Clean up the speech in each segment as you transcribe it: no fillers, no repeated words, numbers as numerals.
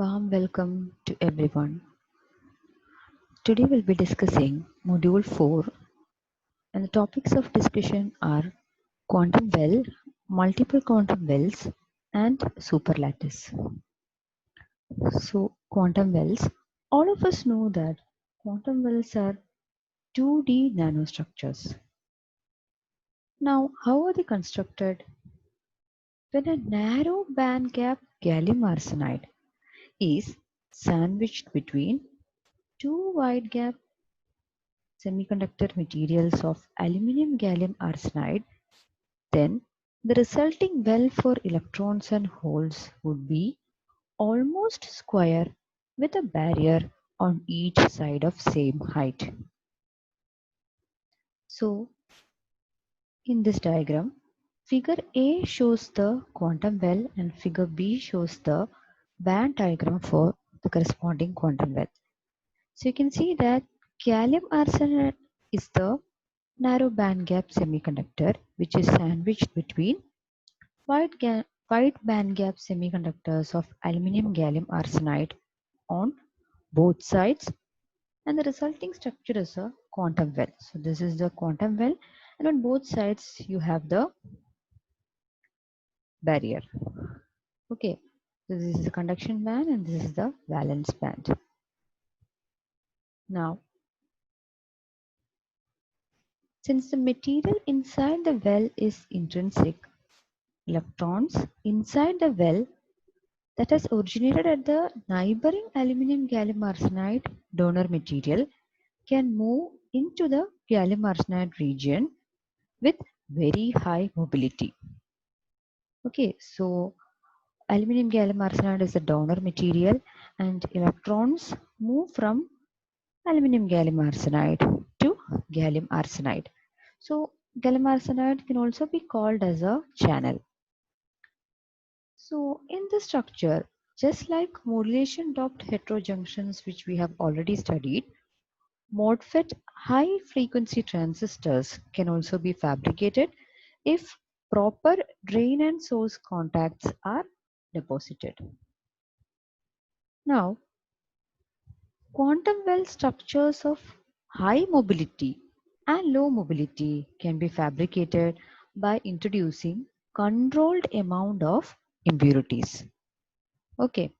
Warm welcome to everyone. Today we'll be discussing Module 4 and the topics of discussion are quantum well, multiple quantum wells and superlattice. So quantum wells, all of us know that quantum wells are 2D nanostructures. Now how are they constructed? When a narrow bandgap gallium arsenide is sandwiched between two wide gap semiconductor materials of aluminum gallium arsenide, then the resulting well for electrons and holes would be almost square with a barrier on each side of same height. So in this diagram, figure A shows the quantum well and figure B shows the band diagram for the corresponding quantum well. So you can see that gallium arsenide is the narrow bandgap semiconductor which is sandwiched between wide bandgap semiconductors of aluminum gallium arsenide on both sides, and the resulting structure is a quantum well. So this is the quantum well, and on both sides you have the barrier. Okay, so this is the conduction band and this is the valence band. Now, since the material inside the well is intrinsic, electrons inside the well that has originated at the neighboring aluminum gallium arsenide donor material can move into the gallium arsenide region with very high mobility. Okay, so aluminum gallium arsenide is the donor material and electrons move from aluminum gallium arsenide to gallium arsenide. So gallium arsenide can also be called as a channel. So in the structure, just like modulation doped heterojunctions which we have already studied, MOSFET high frequency transistors can also be fabricated if proper drain and source contacts are deposited. Now, quantum well structures of high mobility and low mobility can be fabricated by introducing controlled amount of impurities. Okay.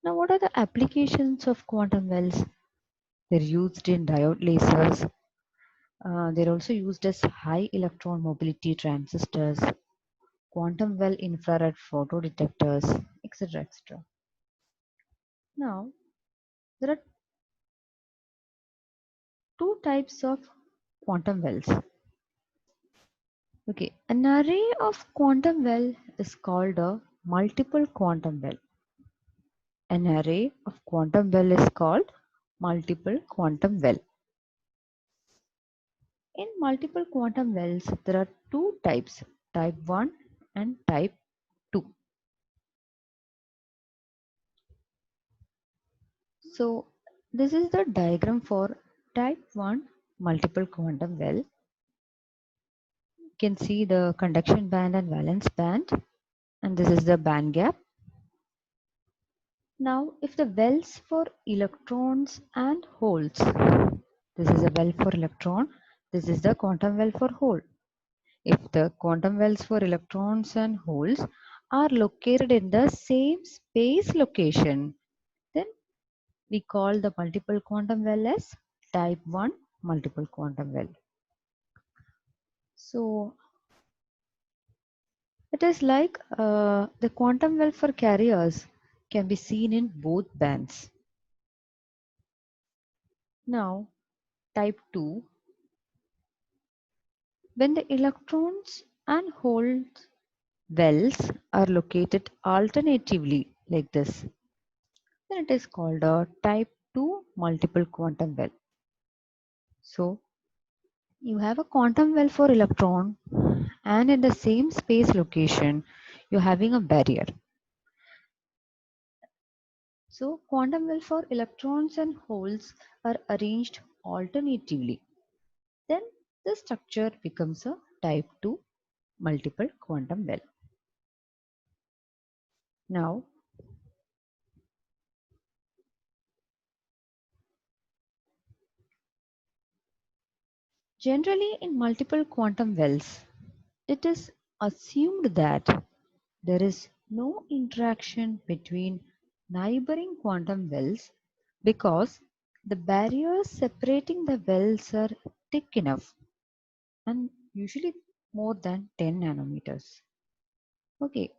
Now, what are the applications of quantum wells? They're used in diode lasers. They're also used as high electron mobility transistors, quantum well infrared photodetectors, etc. etc. Now, there are two types of quantum wells. Okay, an array of quantum well is called a multiple quantum well. An array of quantum well is called multiple quantum well. In multiple quantum wells, there are two types, type 1 and type 2. So this is the diagram for type 1 multiple quantum well. You can see the conduction band and valence band, and this is the band gap. Now, if the wells for electrons and holes, this is a well for electron, this is the quantum well for hole. If the quantum wells for electrons and holes are located in the same space location, then we call the multiple quantum well as type 1 multiple quantum well. So it is like the quantum well for carriers can be seen in both bands. Now type 2, when the electrons and holes wells are located alternatively like this, then it is called a type 2 multiple quantum well. So you have a quantum well for electron and in the same space location you're having a barrier. So quantum well for electrons and holes are arranged alternatively. Then the structure becomes a type 2 multiple quantum well. Now Generally, in multiple quantum wells, it is assumed that there is no interaction between neighboring quantum wells because the barriers separating the wells are thick enough and usually more than 10 nanometers. Okay,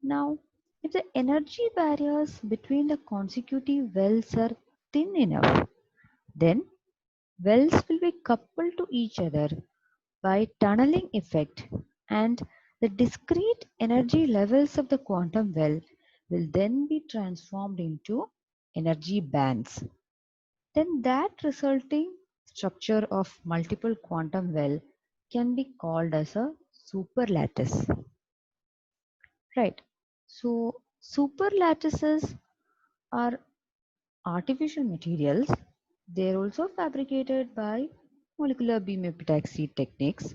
now if the energy barriers between the consecutive wells are thin enough, then wells will be coupled to each other by tunneling effect, and the discrete energy levels of the quantum well will then be transformed into energy bands. Then that resulting structure of multiple quantum well can be called as a superlattice. Right. So superlattices are artificial materials. They're also fabricated by molecular beam epitaxy techniques,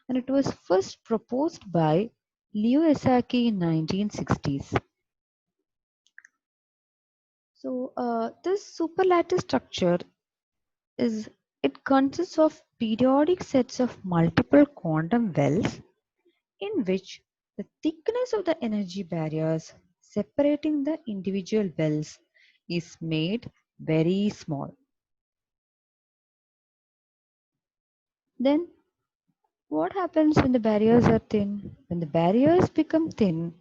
and it was first proposed by Leo Esaki in 1960s. So this superlattice structure is it consists of periodic sets of multiple quantum wells in which the thickness of the energy barriers separating the individual wells is made very small. Then what happens when the barriers are thin? When the barriers become thin,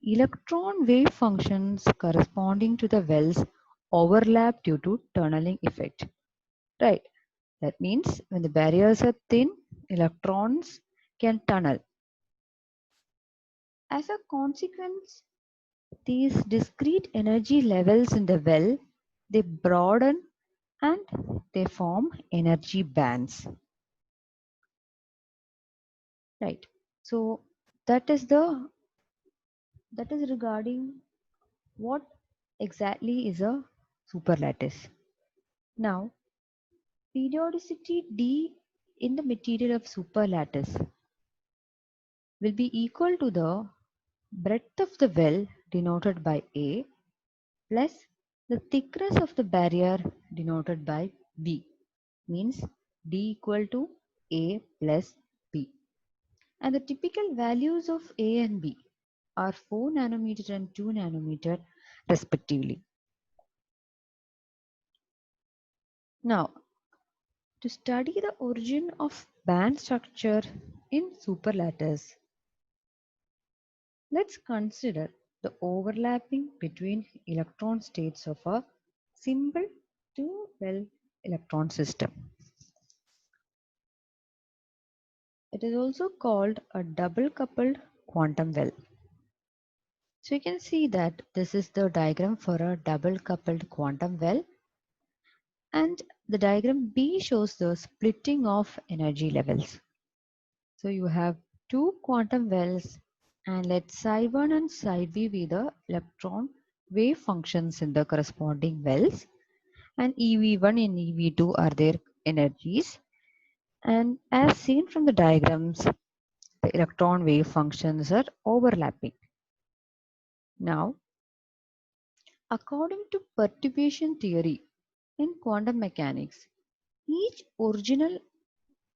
electron wave functions corresponding to the wells overlap due to tunneling effect. Right. That means when the barriers are thin, electrons can tunnel. As a consequence, these discrete energy levels in the well, they broaden and they form energy bands. Right. So that is regarding what exactly is a superlattice. Now, periodicity D in the material of superlattice will be equal to the breadth of the well denoted by A plus the thickness of the barrier denoted by B, means D equal to A plus B. And the typical values of A and B are 4 nanometer and 2 nanometer respectively. Now, to study the origin of band structure in superlattice, let's consider the overlapping between electron states of a simple two-well electron system. It is also called a double-coupled quantum well. So you can see that this is the diagram for a double-coupled quantum well, and the diagram B shows the splitting of energy levels. So you have two quantum wells, and let psi1 and psi-v be the electron wave functions in the corresponding wells, and EV1 and EV2 are their energies. And as seen from the diagrams, the electron wave functions are overlapping. Now, according to perturbation theory in quantum mechanics, each original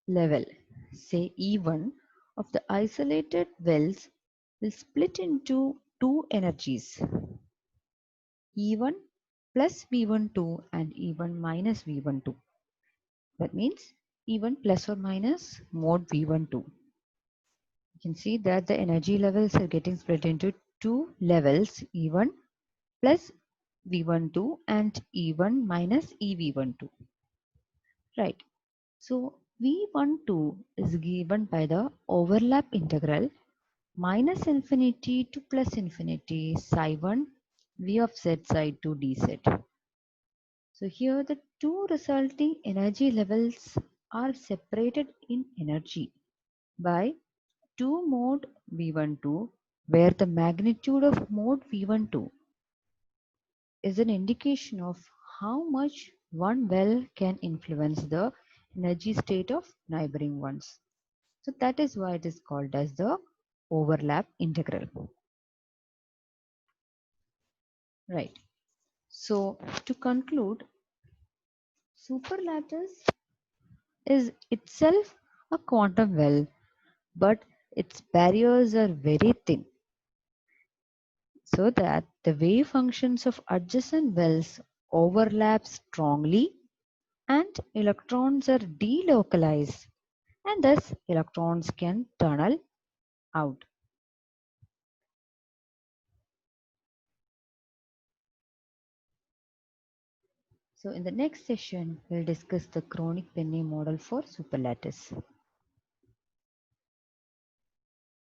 level, say E1, of the isolated wells will split into two energies, E1 plus V12 and E1 minus V12. That means E1 plus or minus mode V12. You can see that the energy levels are getting split into two levels, E1 plus V12 and E1 minus EV12. Right. So V12 is given by the overlap integral minus infinity to plus infinity psi1 V of z psi 2 dz. So here the two resulting energy levels are separated in energy by 2 mode V12, where the magnitude of mode V12 is an indication of how much one well can influence the energy state of neighboring ones. So that is why it is called as the overlap integral. Right. So to conclude, superlattice is itself a quantum well, but its barriers are very thin, so that the wave functions of adjacent wells overlap strongly and electrons are delocalized, and thus electrons can tunnel out. So in the next session, we'll discuss the chronic Penney model for superlattice.